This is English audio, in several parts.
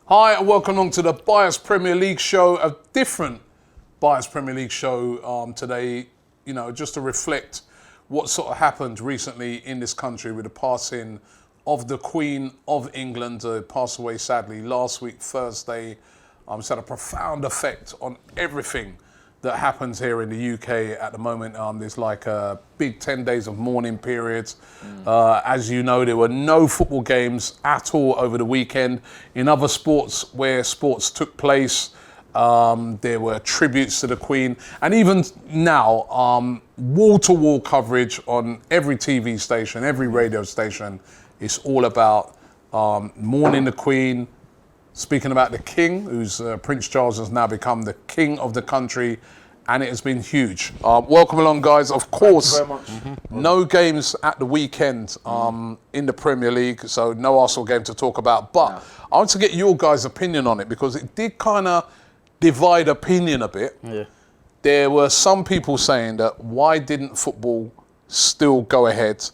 Hi and welcome along to the Bias Premier League show, a different Bias Premier League show today, just to reflect what sort of happened recently in this country with the passing of the Queen of England, passed away sadly last week, Thursday. It's had a profound effect on everything that happens here in the UK at the moment. There's like a big 10 days of mourning periods. As you know, there were no football games at all over the weekend. In other sports where sports took place, there were tributes to the Queen. And even now, wall-to-wall coverage on every TV station, every radio station, is all about mourning the Queen, speaking about the King, who's Prince Charles has now become the King of the country, and it has been huge. Welcome along, guys. Of course, no games at the weekend in the Premier League, so no Arsenal game to talk about. But I want to get your guys' opinion on it because it did kind of divide opinion a bit. Yeah. There were some people saying that why didn't football still go ahead?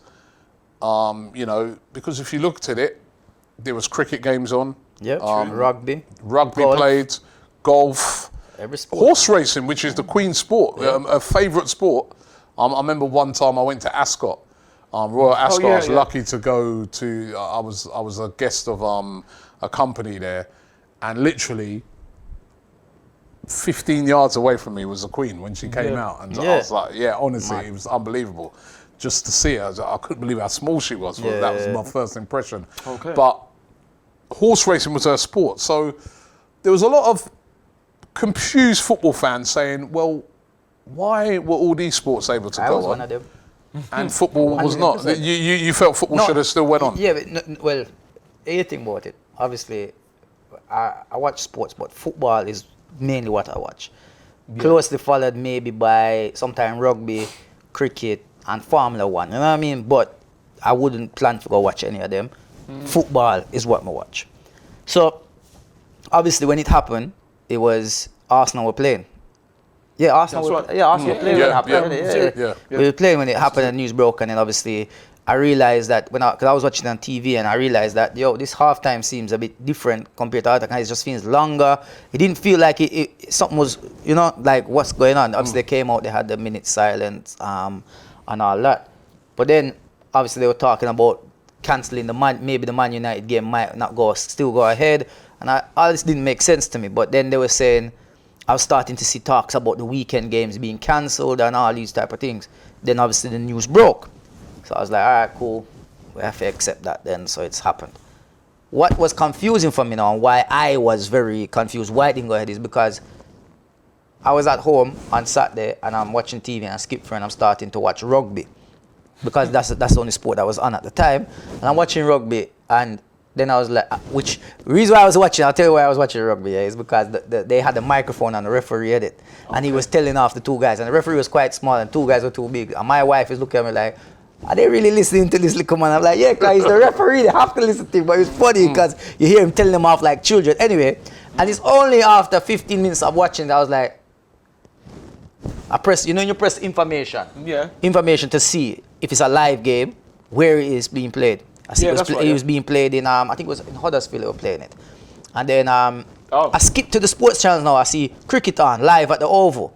Because if you looked at it, there was cricket games on. Yeah, rugby golf. Played, golf, every sport. Horse racing, which is the Queen's sport, a favourite sport. I remember one time I went to Ascot, Royal Ascot. I was lucky to go to. I was a guest of a company there, and literally 15 yards away from me was the Queen when she came out, and I was like, honestly, it was unbelievable just to see her. I couldn't believe how small she was. That was my first impression. Okay. But horse racing was her sport, so there was a lot of confused football fans saying, well, why were all these sports able to go on? I was one of them. And football was not? You felt football should have still went on? Yeah, but anything about it. Obviously, I watch sports, but football is mainly what I watch. Yeah. Closely followed maybe by sometime rugby, cricket, and Formula One, you know what I mean? But I wouldn't plan to go watch any of them. Football is what I watch. So, obviously, when it happened, it was Arsenal were playing. Yeah, Arsenal were playing when it happened. We were playing when it happened and news broke, and then obviously I realized that because I was watching it on TV and I realized that this halftime seems a bit different compared to other times. It just feels longer. It didn't feel like something was, like what's going on. Obviously they came out, they had the minute silence and all that. But then obviously they were talking about cancelling maybe the Man United game might not still go ahead, and all this didn't make sense to me. But then they were saying, I was starting to see talks about the weekend games being cancelled and all these type of things. Then obviously the news broke, so I was like, all right, cool, we have to accept that then. So it's happened. What was confusing for me now, and why I was very confused why it didn't go ahead, is because I was at home on Saturday and I'm watching TV and I skip through and I'm starting to watch rugby, because that's the only sport that was on at the time. And I'm watching rugby, and then I was like, the reason why I was watching, I'll tell you why I was watching rugby, is because they had the microphone and the referee had it. Okay. And he was telling off the two guys, and the referee was quite small and two guys were too big. And my wife is looking at me like, are they really listening to this little man? I'm like, yeah, because he's the referee, they have to listen to him. But it's funny because you hear him telling them off like children. Anyway, and it's only after 15 minutes of watching that I was like, I press, you press information. Yeah. Information to see if it's a live game, where it is being played. I see it was being played in, I think it was in Huddersfield they were playing it. And then I skip to the sports channels now. I see cricket on, live at the Oval.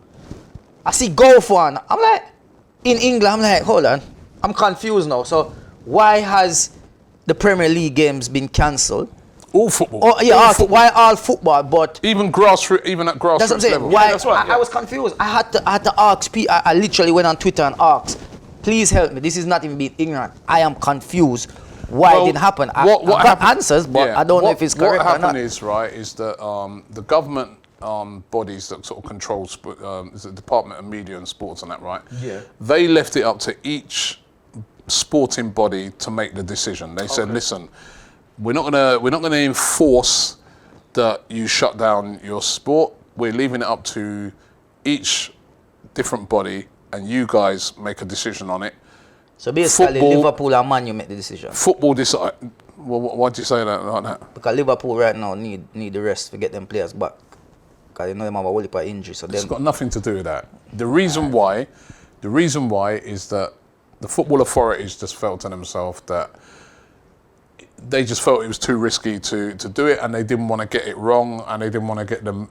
I see golf on. I'm like, in England, I'm like, hold on. I'm confused now. So why has the Premier League games been cancelled? All football. Why all football? But even grassroots, even at grassroots that's what I'm saying. level. Why? I was confused. I had to ask people. I literally went on Twitter and asked, please help me. This is not even being ignorant. I am confused. Why it didn't happen? I got answers, but I don't know if it's correct or not. What happened is that the government bodies that sort of control is the Department of Media and Sports and that, right? Yeah. They left it up to each sporting body to make the decision. They said, listen, we're not gonna enforce that you shut down your sport. We're leaving it up to each different body, and you guys make a decision on it. So basically, Liverpool and Man U make the decision. Football decide. Well, why do you say that like that? Because Liverpool right now need the rest to get them players back. Because they know them have a whole heap of injury. So it's got nothing to do with that. The reason why is that the football authorities just felt to themselves that they just felt it was too risky to do it, and they didn't want to get it wrong, and they didn't want to get them.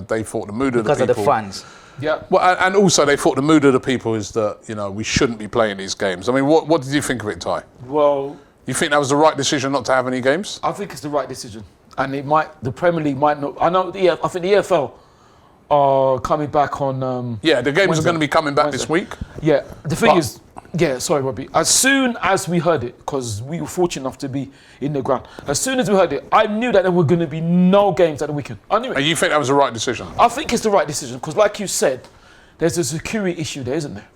They thought the mood of the people. Because of the fans. Yeah. Well, and also they thought the mood of the people is that we shouldn't be playing these games. I mean, what did you think of it, Ty? Well, you think that was the right decision not to have any games? I think it's the right decision, and the Premier League might not. I know. I think the EFL are coming back on. The games Wednesday. are going to be coming back Wednesday. this week. Yeah, the thing is. Yeah, sorry, Robbie. As soon as we heard it, because we were fortunate enough to be in the ground, as soon as we heard it, I knew that there were going to be no games at the weekend. I knew it. And you think that was the right decision? I think it's the right decision, because like you said, there's a security issue there, isn't there?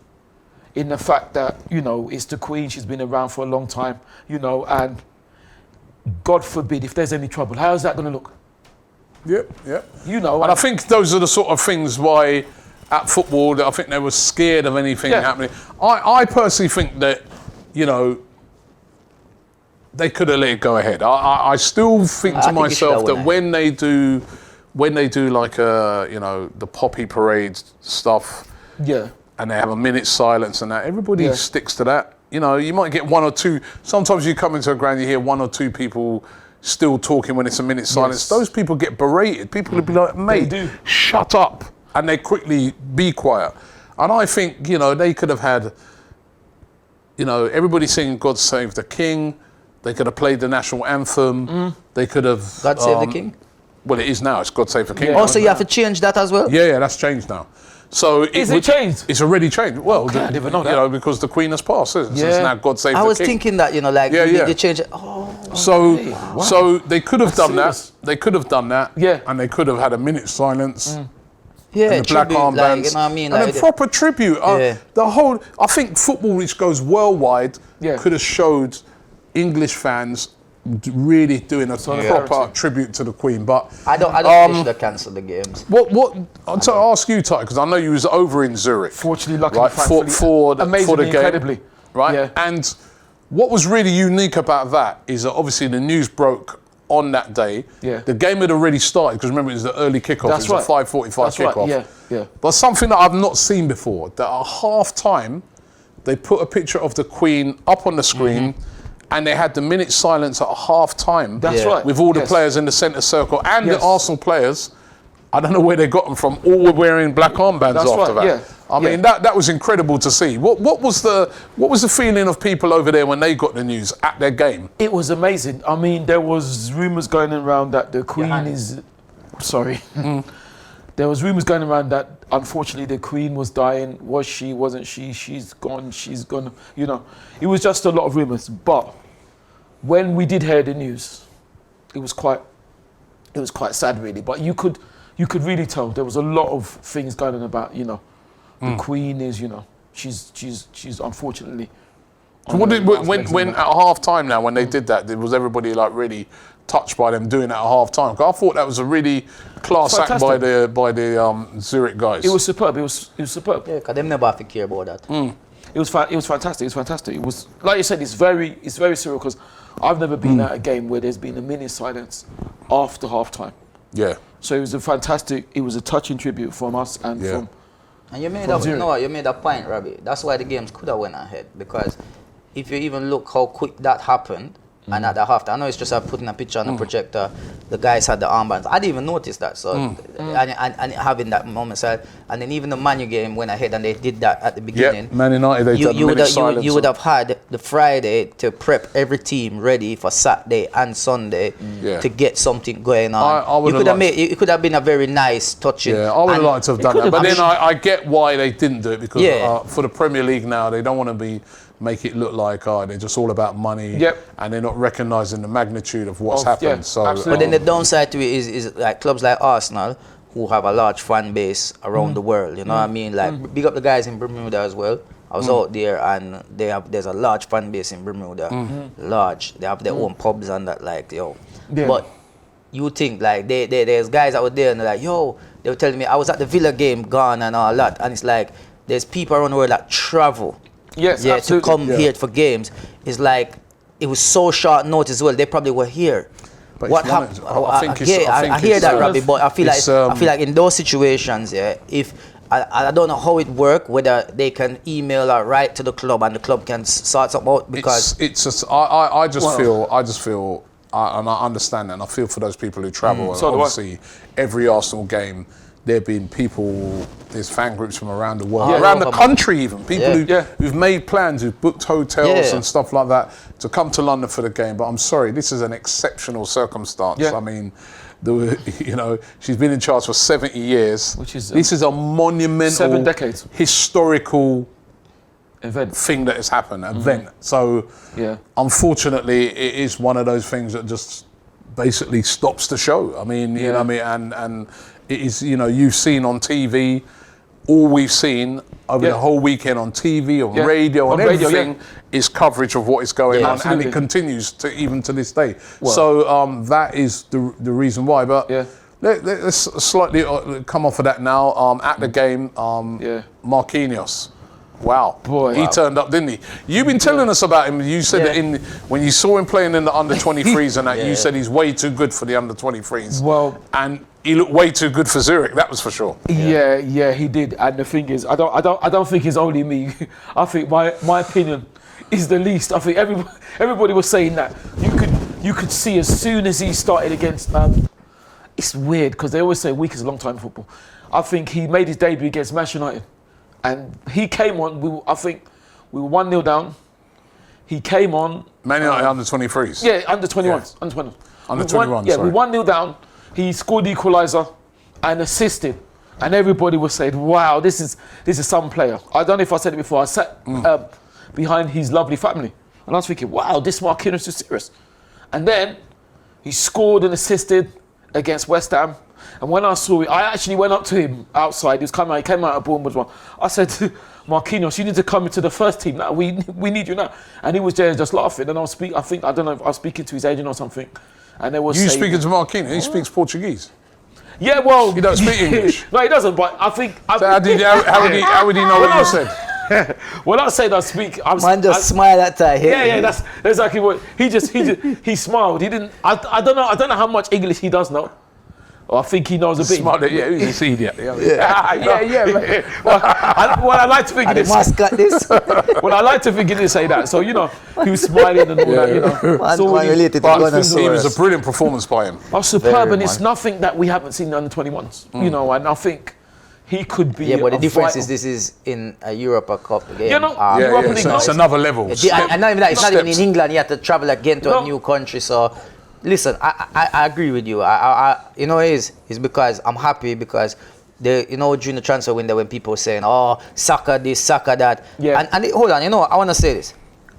In the fact that, it's the Queen, she's been around for a long time, and God forbid if there's any trouble, how's that going to look? Yep. And I think those are the sort of things why at football, I think they were scared of anything happening. I personally think that, they could have let it go ahead. I still think to myself that when they do like the poppy parade stuff, and they have a minute's silence and that, everybody sticks to that. You might get one or two. Sometimes you come into a ground, you hear one or two people still talking when it's a minute's silence. Those people get berated. People will be like, mate, shut up. And they quickly be quiet. And I think, they could have had, everybody singing God Save the King. They could have played the national anthem. They could have... God Save the King? Well, it is now. It's God Save the King. Oh, so you have to change that as well? Yeah, that's changed now. So Is it changed? It's already changed. Well, I didn't know that. Because the Queen has passed. So it's now God Save the King. I was thinking that, they change it. Oh, so they could have done that. They could have done that. Yeah. And they could have had a minute's silence. Yeah, And the black armbands. And then proper tribute. I think football, which goes worldwide, could have showed English fans really doing a proper tribute to the Queen. But I don't think they cancel the games. To ask you, Ty, because I know you was over in Zurich. Fortunately, luckily, right, for the game, incredibly. Right? Yeah. And what was really unique about that is that obviously the news broke on that day. Yeah. The game had already started, because remember, it was the early kickoff. That's it was a 5:45 kickoff. Right. Yeah. But something that I've not seen before, that at half-time, they put a picture of the Queen up on the screen, and they had the minute silence at half-time. That's right. With all the players in the centre circle, and the Arsenal players. I don't know where they got them from. All were wearing black armbands after that. Yeah. I mean, that was incredible to see. What was the feeling of people over there when they got the news at their game? It was amazing. I mean, there was rumours going around that the Queen is... Sorry. There was rumours going around that, unfortunately, the Queen was dying. Was she? Wasn't she? She's gone. She's gone. It was just a lot of rumours. But when we did hear the news, it was quite sad, really. But you could really tell there was a lot of things going on about, the Queen is, she's unfortunately. So when at half time now, when they did that, was everybody like really touched by them doing that at half time? I thought that was a really class act by the Zurich guys. It was superb. It was superb. Yeah, because they never have to care about that. It was fantastic. It was fantastic. It was, like you said, it's very surreal, because I've never been at a game where there's been a minute silence after half time. Yeah. So it was a touching tribute from us and from. And you made a point, Robbie. That's why the games could have went ahead, because if you even look how quick that happened, and at the half, I know it's just putting a picture on the projector. The guys had the armbands. I didn't even notice that. So and having that moment, and then even the Man U game went ahead and they did that at the beginning. Yeah, Man United, they did you would have had the Friday to prep every team ready for Saturday and Sunday to get something going on. It could have been a very nice touching. Yeah, I would have liked to have done that. But then I get why they didn't do it, because for the Premier League now, they don't want to make it look like they're just all about money, and they're not recognising the magnitude of what's happened. But then the downside to it is like clubs like Arsenal, who have a large fan base around the world. You know what I mean? Like big up the guys in Bermuda as well. I was out there, and there's a large fan base in Bermuda. Large. They have their own pubs and that, like, But you think like there's guys out there and they're like, they were telling me I was at the Villa game, gone and all that, and it's like there's people around the world that travel. Yes, to come here for games. It's like it was so short notice as well. They probably were here. But what happened? I hear that, Robbie, but I feel like in those situations, if I don't know how it works, whether they can email or write to the club and the club can sort something out, because it's just I just feel and I understand that, and I feel for those people who travel. And So do I. obviously, every Arsenal game, there have been people, there's fan groups from around the world, Yeah. around the country even, people who've made plans, who've booked hotels and stuff like that to come to London for the game. But I'm sorry, this is an exceptional circumstance. Yeah. I mean, she's been in charge for 70 years. This is a monumental, 7 decades. historical Event. thing that has happened, event. So, unfortunately, it is one of those things that just basically stops the show. I mean, you know what I mean? And it is, you've seen on TV, all we've seen over the whole weekend on TV, on radio, on everything is coverage of what is going on, and it continues to even to this day. Well, so that is the reason why. But let's slightly come off of that now. At the game, Marquinhos. Wow. He turned up, didn't he? You've been telling us about him. You said that when you saw him playing in the under-23s and that, you said he's way too good for the under-23s. Well, and he looked way too good for Zurich, that was for sure. Yeah, he did. And the thing is, I don't think it's only me. I think my opinion is the least. I think everybody was saying that you could see as soon as he started against. It's weird because they always say week is a long time in football. I think he made his debut against Manchester United. And he came on, I think we were 1-0 down. He came on. Man United under-23s? Yeah, under-21s. Under-21s. Under-21s, yeah, we 1-0 down. He scored the equaliser and assisted. And everybody was saying, wow, this is some player. I don't know if I said it before. I sat behind his lovely family. And I was thinking, wow, this Marquinhos is serious. And then he scored and assisted against West Ham. And when I saw it, I actually went up to him outside. He came out of Bournemouth one. I said to Marquinhos, you need to come into the first team now. We need you now. And he was there just laughing. And I don't know if I was speaking to his agent or something. And they were saying, speaking to Marquinhos? He speaks Portuguese. Yeah, well, he don't speak English. No, he doesn't. But I think. So how would he know what you said? When I said I speak, man just smile at that. Yeah, that's exactly what he smiled. He didn't. I don't know how much English he does know. I think he knows a bit. Smart, yeah, he's an idiot. Yeah. Well, I like to think of this. Mascot this. Well, I like to think of this, say that. So, he was smiling and all that, It was a brilliant performance by him. Oh, superb, and it's nothing that we haven't seen in the under-21s, and I think he could be. Yeah, but the difference is this is in a Europa Cup game. Europa League, it's another level. And not even that, it's not even in England. You have to travel again to a new country, so. Listen, I agree with you. It's because I'm happy because during the transfer window when people were saying, oh, Saka this, Saka that. Yeah. And hold on, I want to say this.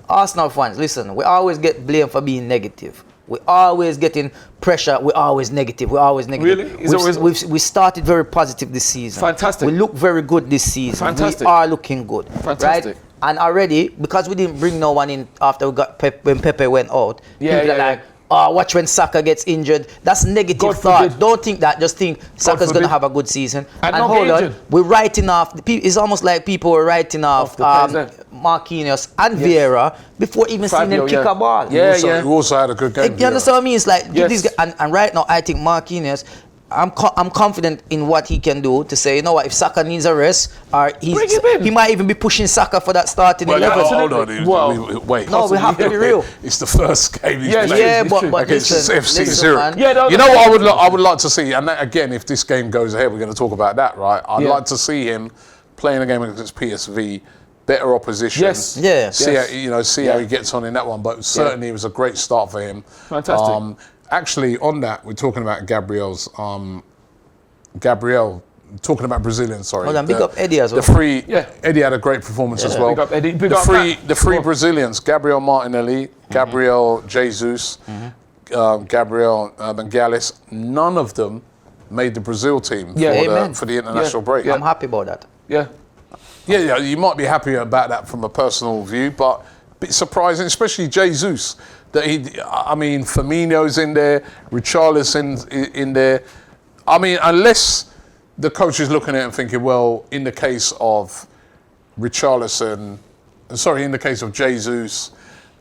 Arsenal fans, listen, we always get blamed for being negative. We always getting pressure. We're always negative. Really? We started very positive this season. Fantastic. We look very good this season. Fantastic. We are looking good. Fantastic. Right? And already, because we didn't bring no one in after when Pepe went out, people are like, watch when Saka gets injured. That's negative God thought. forbid. Don't think that. Just think Saka's going to have a good season. And hold on, we're writing off. It's almost like people were writing off Marquinhos and Vieira before even seeing them kick a ball. Who also had a good game. You understand what I mean? It's like, and right now, I think Marquinhos, I'm confident in what he can do to say, you know what, if Saka needs a rest, or he might even be pushing Saka for that starting 11. Hold on, wait. No, we have to be real. It's the first game he's played. Yeah, but against FC listen, Zurich. man. You know what I would like to see, and that, again, if this game goes ahead, we're going to talk about that, right? I'd like to see him playing a game against PSV, better opposition. Yes. See how he gets on in that one. But certainly it was a great start for him. Fantastic. Actually, on that, we're talking about Gabriel, talking about Brazilian, sorry. Hold on, big up Eddie as well. Eddie had a great performance as well. Big up Eddie. The three Brazilians, Gabriel Martinelli, Gabriel Jesus, Gabriel Magalhães, none of them made the Brazil team for the international break. I'm happy about that. Yeah, you might be happy about that from a personal view, but a bit surprising, especially Jesus. That Firmino's in there, Richarlison's in there. I mean, unless the coach is looking at it and thinking, well, in the case of Jesus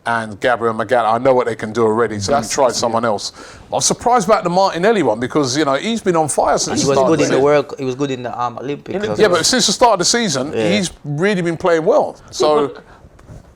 and Gabi and Magal. I know what they can do already, so let me try someone else. I'm surprised about the Martinelli one because he's been on fire since He was good in the World. He was good in the Olympics. Yeah, but since the start of the season, he's really been playing well. So.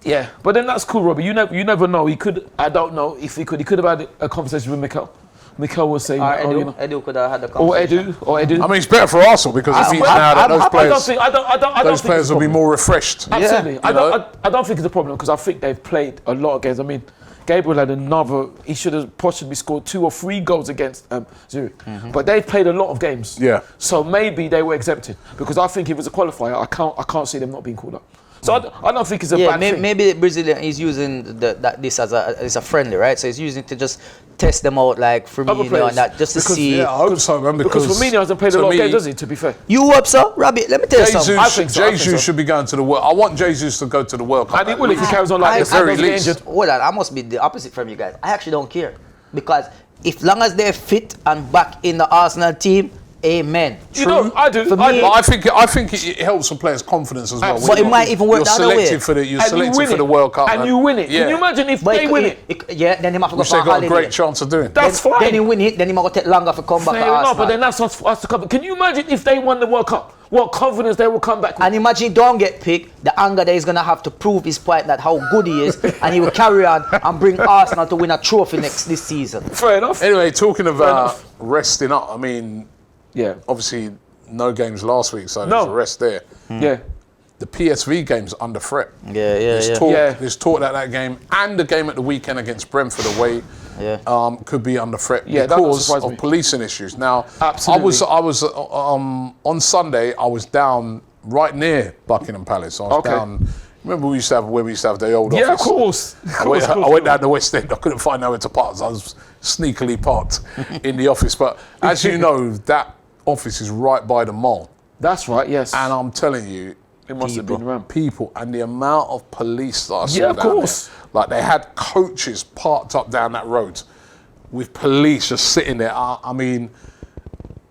Yeah, but then that's cool, Robbie. You never know. He could. I don't know if he could. He could have had a conversation with Mikel. Mikel was saying, Edu could have had a conversation. Or Edu. I mean, it's better for Arsenal because if he's now that those players will be more refreshed. Absolutely. I don't think it's a problem because I think they've played a lot of games. I mean, Gabriel had another. He should have possibly scored 2 or 3 goals against Zurich, but they've played a lot of games. Yeah. So maybe they were exempted because I think if it was a qualifier, I can't see them not being called up. So I don't think it's a bad thing. Maybe the Brazilian is using this as a friendly, right? So he's using it to just test them out, like Firmino and that, just to see. Yeah, I hope so, man. Because Firmino hasn't played a lot of games, does he? To be fair. You hope so, Rabbit? Let me tell you something. I think so. Jesus should be going to the World. I want Jesus to go to the World Cup. And he will if he carries on like this. Very least. Hold on, I must be the opposite from you guys. I actually don't care because if long as they're fit and back in the Arsenal team. Amen. You know, I do. I think it helps the players' confidence as well. But it might even work the other way. You're selected for the World Cup. And you win it. Can you imagine if they win it? Then they might have to go Which for they a got holiday. a great chance of doing. That's fine. Then he win it, then he might take longer to come back to Arsenal. No, but then that's us to come. Can you imagine if they won the World Cup? What confidence they will come back with? And imagine he don't get picked, the anger that he's going to have to prove his point that how good he is, and he will carry on and bring Arsenal to win a trophy this season. Fair enough. Anyway, talking of resting up, I mean, yeah, obviously no games last week, so there's a rest there. Yeah. The PSV game's under threat. There's There's talk that game and the game at the weekend against Brentford away could be under threat because of policing issues. Now, absolutely. I was on Sunday. I was down right near Buckingham Palace. I was down. Remember we used to have the old office? Yeah, of course. I went down the West End. I couldn't find nowhere to park. So I was sneakily parked in the office. But as you know, that office is right by the mall. That's right. Yes. And I'm telling you. It must have been around. People and the amount of police that I saw down down there. Like they had coaches parked up down that road with police just sitting there. I mean,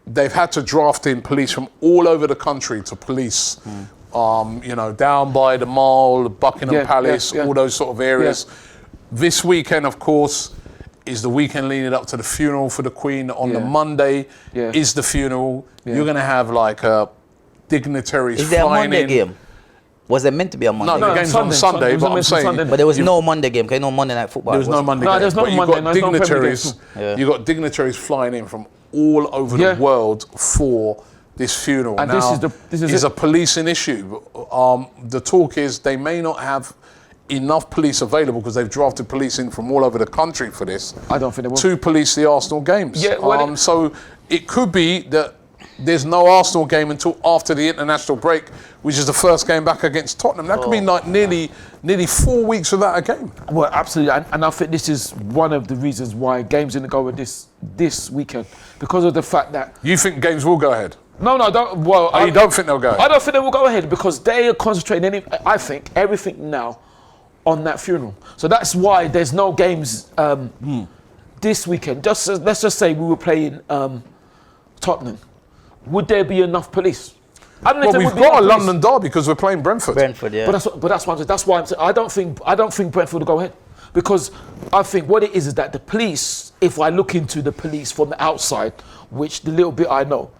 they've had to draft in police from all over the country to police, down by the mall, Buckingham Palace, all those sort of areas. This weekend, of course, is the weekend leading up to the funeral for the Queen. On the Monday is the funeral. You're going to have like dignitaries is there flying a Monday in. game? Was it meant to be a Monday game? No, the game's on Sunday, but I'm saying... But there was no Monday game, because no Monday night football. There was no Monday game. There's no Monday, you've got dignitaries. You've got dignitaries flying in from all over the world for this funeral. And now, this is a policing issue. The talk is they may not have enough police available because they've drafted police in from all over the country for this. I don't think they will. To police the Arsenal games. Yeah, so it could be that there's no Arsenal game until after the international break, which is the first game back against Tottenham. That could be like nearly 4 weeks without a game. Well, absolutely, and I think this is one of the reasons why games didn't go with this weekend, because of the fact that... You think games will go ahead? No, I don't. Well, you don't think they'll go ahead? I don't think they will go ahead because they are concentrating, I think, everything now on that funeral. So that's why there's no games this weekend. Let's just say we were playing Tottenham. Would there be enough police? I don't know. Well, we've got a London derby because we're playing Brentford. Yeah. But that's why I'm saying I don't think Brentford will go ahead, because I think what it is that the police, if I look into the police from the outside, which the little bit I know,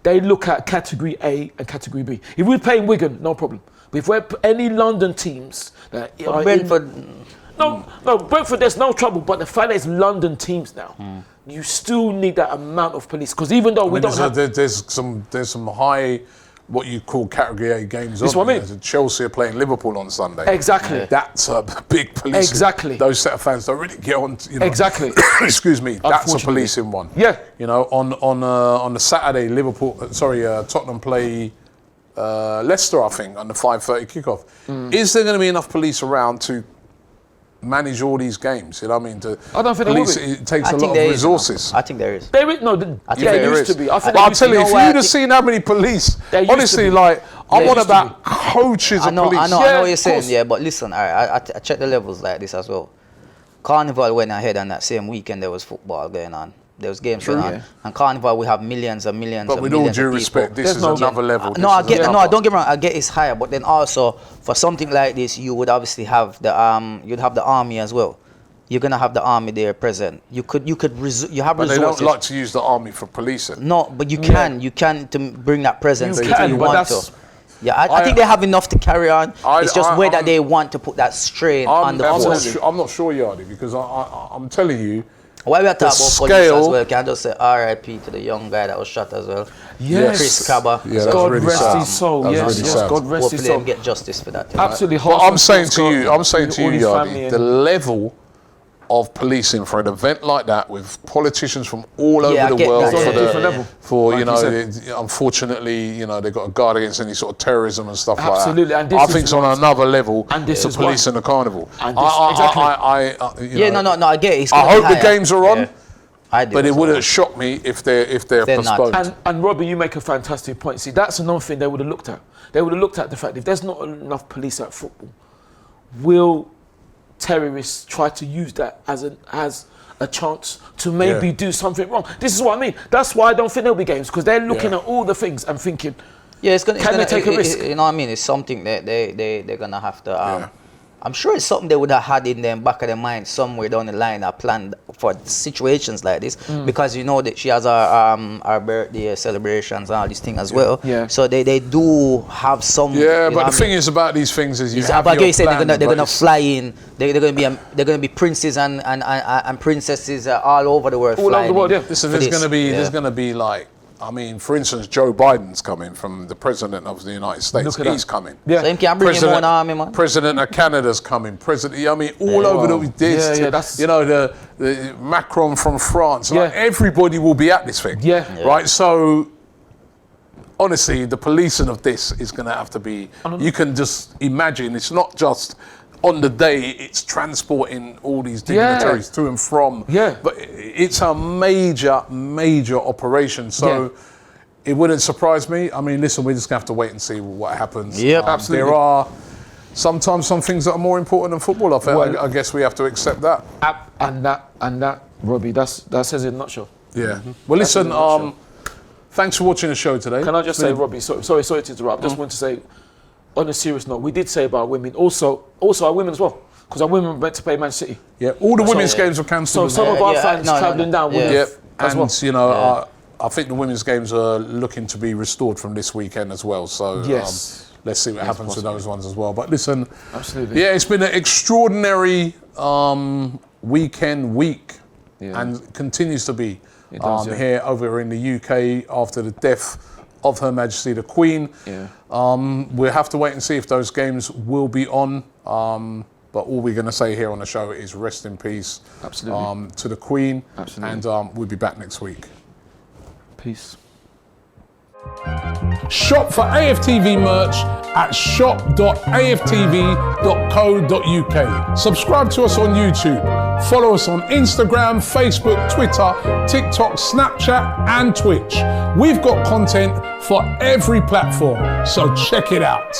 they look at category A and category B. If we're playing Wigan, no problem. But if we're any London teams that Brentford. No, Brentford, there's no trouble. But the fact that it's London teams now, you still need that amount of police, because even though there's some high, what you call category A games. That's what I mean. Chelsea are playing Liverpool on Sunday. Exactly. That's a big police. Exactly. Those set of fans don't really get on. Exactly. Excuse me. That's a policing one. Yeah. On the Saturday, Tottenham play Leicester, I think, on the 5:30 kickoff. Is there going to be enough police around to manage all these games? You know what I mean? I don't think police, there will be. it takes a lot of resources. I think there is. There used to be. But I'll tell you, if you'd have seen how many police, honestly, like, I'm on about coaches of police. I know what you're saying, but listen, I checked the levels like this as well. Carnival went ahead, and that same weekend there was football going on. There's games going on. And Carnival, we have millions and millions But and with millions all due of people. respect, this is another level. No, I get. No, don't get me wrong. I get it's higher, but then also for something like this, you would obviously have the you'd have the army as well. You're gonna have the army there present. You have But resources. they don't like to use the army for policing. No, but you can to bring that presence You if can, you but want that's- to. Yeah, I think they have enough to carry on. It's just whether they want to put that strain on the force. I'm not sure, Yardy, because I'm telling you, While we are talking about scale- police as well, can I just say R.I.P. to the young guy that was shot as well? Yes. Chris Cabba. Yeah, that's God really rest sad. his soul. That was Yes, really yes. sad. God rest his Hopefully soul. they get justice for that. Absolutely. But I'm saying to you, Yardy, Yardy, the of policing for an event like that with politicians from all Yeah, I over the get world that, It's on a yeah, different level. for Like you know, you said. unfortunately, you know, they've got to guard against any sort of terrorism and stuff Absolutely, like and that. this I is think it's on what- another level. and this to is why- policing the carnival. And this- exactly. You know, No, I get it. It's I gonna be hope the higher. games are on, Yeah. I do but it as well. wouldn't shock me if they're They're not. postponed. And Robbie, you make a fantastic point. See, that's another thing they would have looked at. They would have looked at the fact if there's not enough police at football, will terrorists try to use that as a chance to maybe do something wrong? This is what I mean. That's why I don't think there'll be games, because they're looking at all the things and thinking, Yeah, it's gonna. Can they take a risk? You know what I mean? It's something that they're gonna have to. I'm sure it's something they would have had in them back of their mind somewhere down the line, a plan for situations like this, because you know that she has our birthday celebrations and all these things as well. Yeah. So they do have some. Yeah, you know but what the I thing mean? is about these things is you It's have about your you said plan, they're but gonna it's- fly in. They're gonna be princes and princesses all over the world. All over flying the world, in yeah. Listen, for there's this. there's gonna be like, I mean, for instance, Joe Biden's coming, from the president of the United States. Look at He's that. coming. Yeah. So him can bring him on army, man. President of Canada's coming. President, I mean, all over this. Yeah, that's- you know, the Macron from France. Like, Yeah. everybody will be at this thing. Yeah. Right. So, honestly, the policing of this is going to have to be. You can just imagine. It's not just on the day. It's transporting all these dignitaries to and from. Yeah. But it's a major operation. So. It wouldn't surprise me. I mean, listen, we're just going to have to wait and see what happens. Yep. Absolutely. There are sometimes some things that are more important than football. I guess we have to accept that. And that, Robbie, that says it in a nutshell. Yeah. Well, listen, thanks for watching the show today. Can I just say, Robbie, sorry to interrupt. Just want to say, on a serious note, we did say about women, also our women as well, because our women went to play Man City. Yeah, all the women's So- games were So cancelled. some of our Yeah, fans no, travelling down. Yeah. Yep. As And, well. you know, I think the women's games are looking to be restored from this weekend as well. So Yes. let's see what happens to those ones as well. But listen, Absolutely. yeah, it's been an extraordinary week, and continues to be does, yeah. here over in the UK after the death of Her Majesty the Queen. Yeah. We'll have to wait and see if those games will be on. But all we're going to say here on the show is rest in peace Absolutely. to the Queen. Absolutely. And we'll be back next week. Peace. Shop for AFTV merch at shop.aftv.co.uk. Subscribe to us on YouTube. Follow us on Instagram, Facebook, Twitter, TikTok, Snapchat, and Twitch. We've got content for every platform, so check it out.